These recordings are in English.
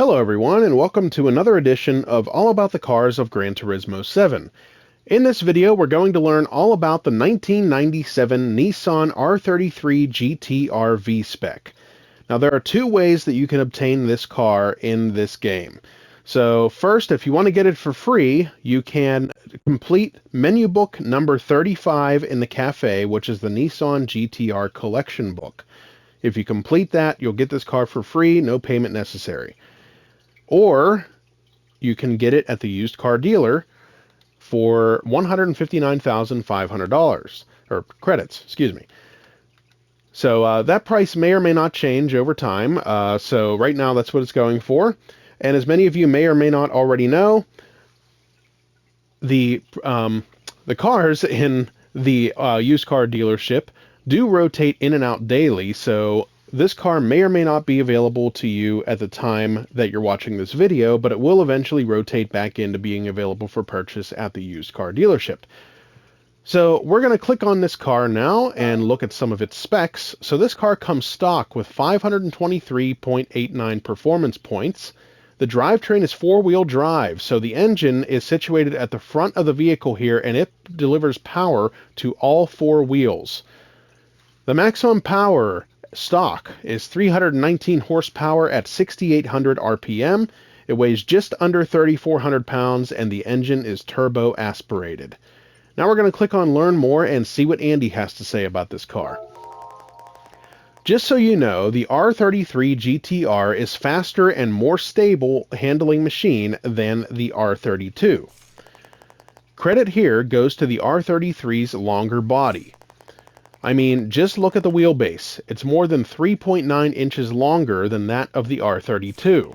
Hello everyone, and welcome to another edition of All About the Cars of Gran Turismo 7. In this video, we're going to learn all about the 1997 Nissan R33 GT-R V-spec. Now, there are two ways that you can obtain this car in this game. So first, if you want to get it for free, you can complete menu book number 35 in the cafe, which is the Nissan GT-R collection book. If you complete that, you'll get this car for free, no payment necessary. Or you can get it at the used car dealer for $159,500, or credits, excuse me. So that price may or may not change over time. So right now that's what it's going for. And as many of you may or may not already know, the cars in the used car dealership do rotate in and out daily. So this car may or may not be available to you at the time that you're watching this video, but it will eventually rotate back into being available for purchase at the used car dealership. So we're going to click on this car now and look at some of its specs. So this car comes stock with 523.89 performance points. The drivetrain is four-wheel drive, so the engine is situated at the front of the vehicle here, and it delivers power to all four wheels. The maximum power stock is 319 horsepower at 6,800 RPM. It weighs just under 3,400 pounds, and the engine is turbo aspirated. Now we're going to click on Learn More and see what Andy has to say about this car. Just so you know, the R33 GT-R is faster and more stable handling machine than the R32. Credit here goes to the R33's longer body. I mean, just look at the wheelbase. It's more than 3.9 inches longer than that of the R32.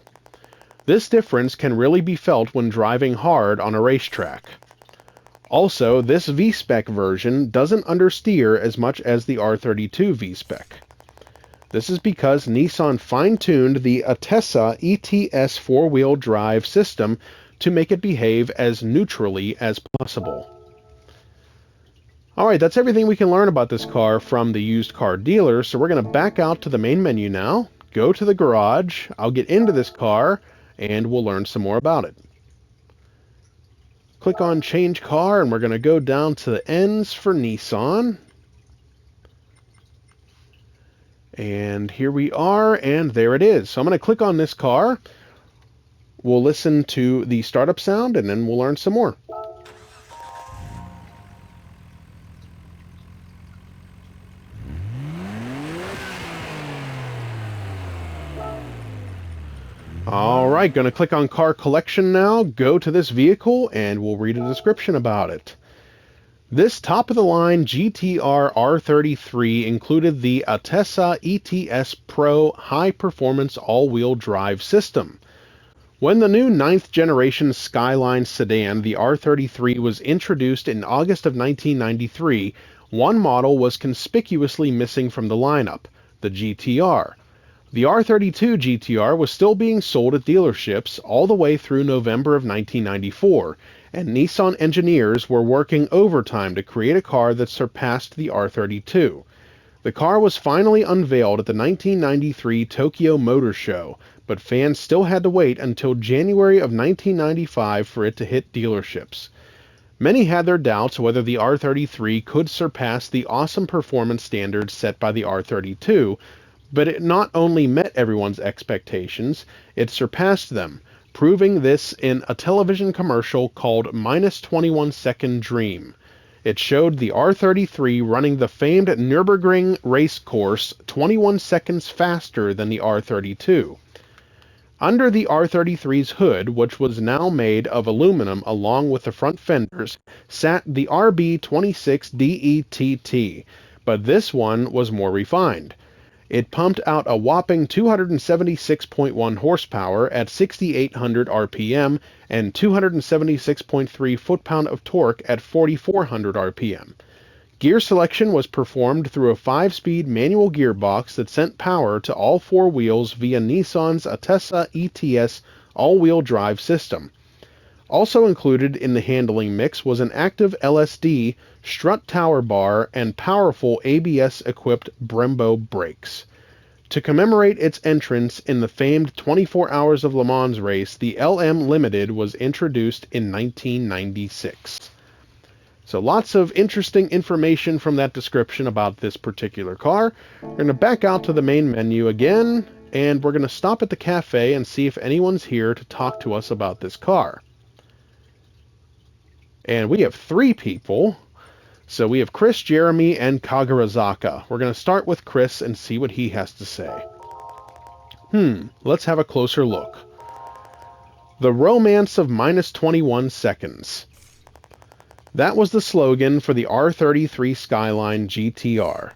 This difference can really be felt when driving hard on a racetrack. Also, this V-spec version doesn't understeer as much as the R32 V-spec. This is because Nissan fine-tuned the Atessa ETS four-wheel drive system to make it behave as neutrally as possible. Alright, that's everything we can learn about this car from the used car dealer, so we're going to back out to the main menu now, go to the garage, I'll get into this car, and we'll learn some more about it. Click on Change Car, and we're going to go down to the ends for Nissan. And here we are, and there it is. So I'm going to click on this car, we'll listen to the startup sound, and then we'll learn some more. Alright, going to click on Car Collection now, go to this vehicle, and we'll read a description about it. This top-of-the-line GT-R R33 included the Atessa ETS Pro high-performance all-wheel drive system. When the new 9th generation Skyline sedan, the R33, was introduced in August of 1993, one model was conspicuously missing from the lineup, the GT-R. The R32 GT-R was still being sold at dealerships all the way through November of 1994, and Nissan engineers were working overtime to create a car that surpassed the R32. The car was finally unveiled at the 1993 Tokyo Motor Show, but fans still had to wait until January of 1995 for it to hit dealerships. Many had their doubts whether the R33 could surpass the awesome performance standards set by the R32, but it not only met everyone's expectations, it surpassed them, proving this in a television commercial called Minus 21 Second Dream. It showed the R33 running the famed Nürburgring race course 21 seconds faster than the R32. Under the R33's hood, which was now made of aluminum along with the front fenders, sat the RB26DETT, but this one was more refined. It pumped out a whopping 276.1 horsepower at 6,800 RPM and 276.3 foot-pound of torque at 4,400 RPM. Gear selection was performed through a 5-speed manual gearbox that sent power to all four wheels via Nissan's Atessa ETS all-wheel drive system. Also included in the handling mix was an active LSD, strut tower bar, and powerful ABS-equipped Brembo brakes. To commemorate its entrance in the famed 24 Hours of Le Mans race, the LM Limited was introduced in 1996. So lots of interesting information from that description about this particular car. We're going to back out to the main menu again, and we're going to stop at the cafe and see if anyone's here to talk to us about this car. And we have 3 people. So we have Chris, Jeremy, and Kagarazaka. We're going to start with Chris and see what he has to say. Let's have a closer look. The romance of minus 21 seconds. That was the slogan for the R33 Skyline GTR.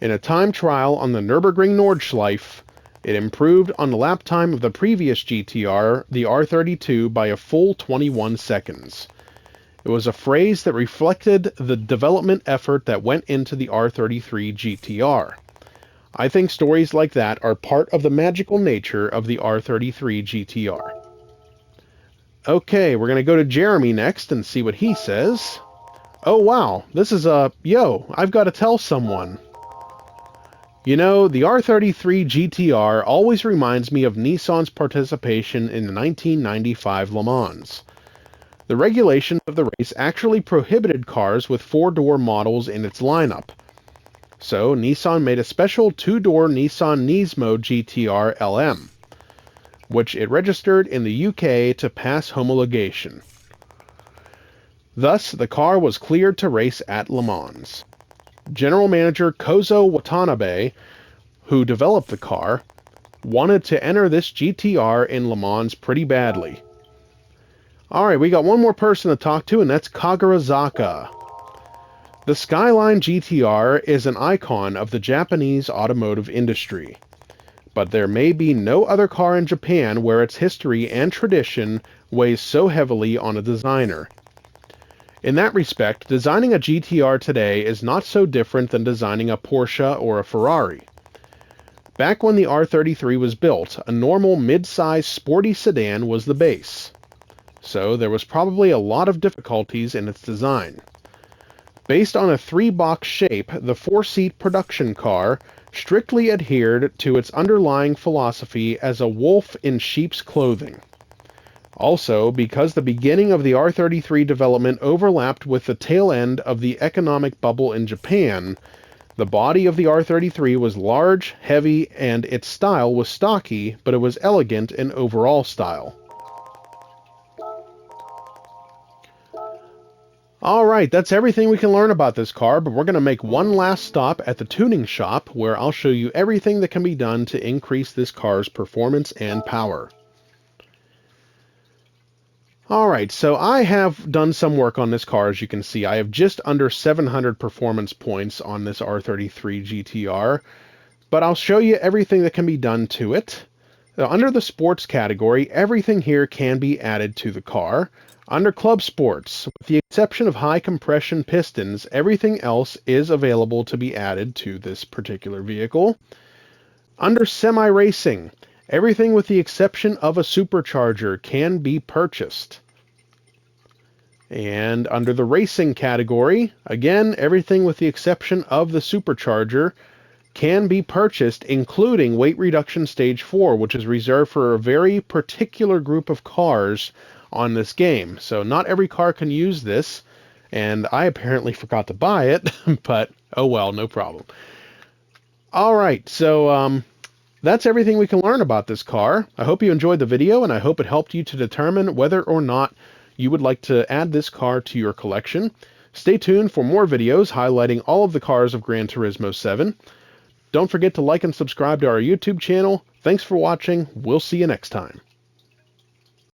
In a time trial on the Nürburgring Nordschleife, it improved on the lap time of the previous GTR, the R32, by a full 21 seconds. It was a phrase that reflected the development effort that went into the R33 GTR. I think stories like that are part of the magical nature of the R33 GTR. Okay, we're going to go to Jeremy next and see what he says. Oh wow, this is I've got to tell someone. You know, the R33 GTR always reminds me of Nissan's participation in the 1995 Le Mans. The regulations of the race actually prohibited cars with 4-door models in its lineup. So, Nissan made a special 2-door Nissan Nismo GTR LM, which it registered in the UK to pass homologation. Thus, the car was cleared to race at Le Mans. General Manager Kozo Watanabe, who developed the car, wanted to enter this GTR in Le Mans pretty badly. Alright, we got one more person to talk to, and that's Kagarazaka. The Skyline GTR is an icon of the Japanese automotive industry. But there may be no other car in Japan where its history and tradition weighs so heavily on a designer. In that respect, designing a GTR today is not so different than designing a Porsche or a Ferrari. Back when the R33 was built, a normal mid-size sporty sedan was the base. So there was probably a lot of difficulties in its design. Based on a 3-box shape, the 4-seat production car strictly adhered to its underlying philosophy as a wolf in sheep's clothing. Also, because the beginning of the R33 development overlapped with the tail end of the economic bubble in Japan, the body of the R33 was large, heavy, and its style was stocky, but it was elegant in overall style. Alright, that's everything we can learn about this car, but we're going to make one last stop at the tuning shop where I'll show you everything that can be done to increase this car's performance and power. Alright, so I have done some work on this car, as you can see. I have just under 700 performance points on this R33 GTR, but I'll show you everything that can be done to it. Under the sports category, everything here can be added to the car. Under Club Sports, with the exception of high compression pistons, everything else is available to be added to this particular vehicle. Under Semi-Racing, everything with the exception of a supercharger can be purchased. And under the Racing category, again, everything with the exception of the supercharger can be purchased, including Weight Reduction Stage 4, which is reserved for a very particular group of cars on this game. So not every car can use this, and I apparently forgot to buy it, but oh well, no problem. Alright, so that's everything we can learn about this car. I hope you enjoyed the video, and I hope it helped you to determine whether or not you would like to add this car to your collection. Stay tuned for more videos highlighting all of the cars of Gran Turismo 7. Don't forget to like and subscribe to our YouTube channel. Thanks for watching. We'll see you next time.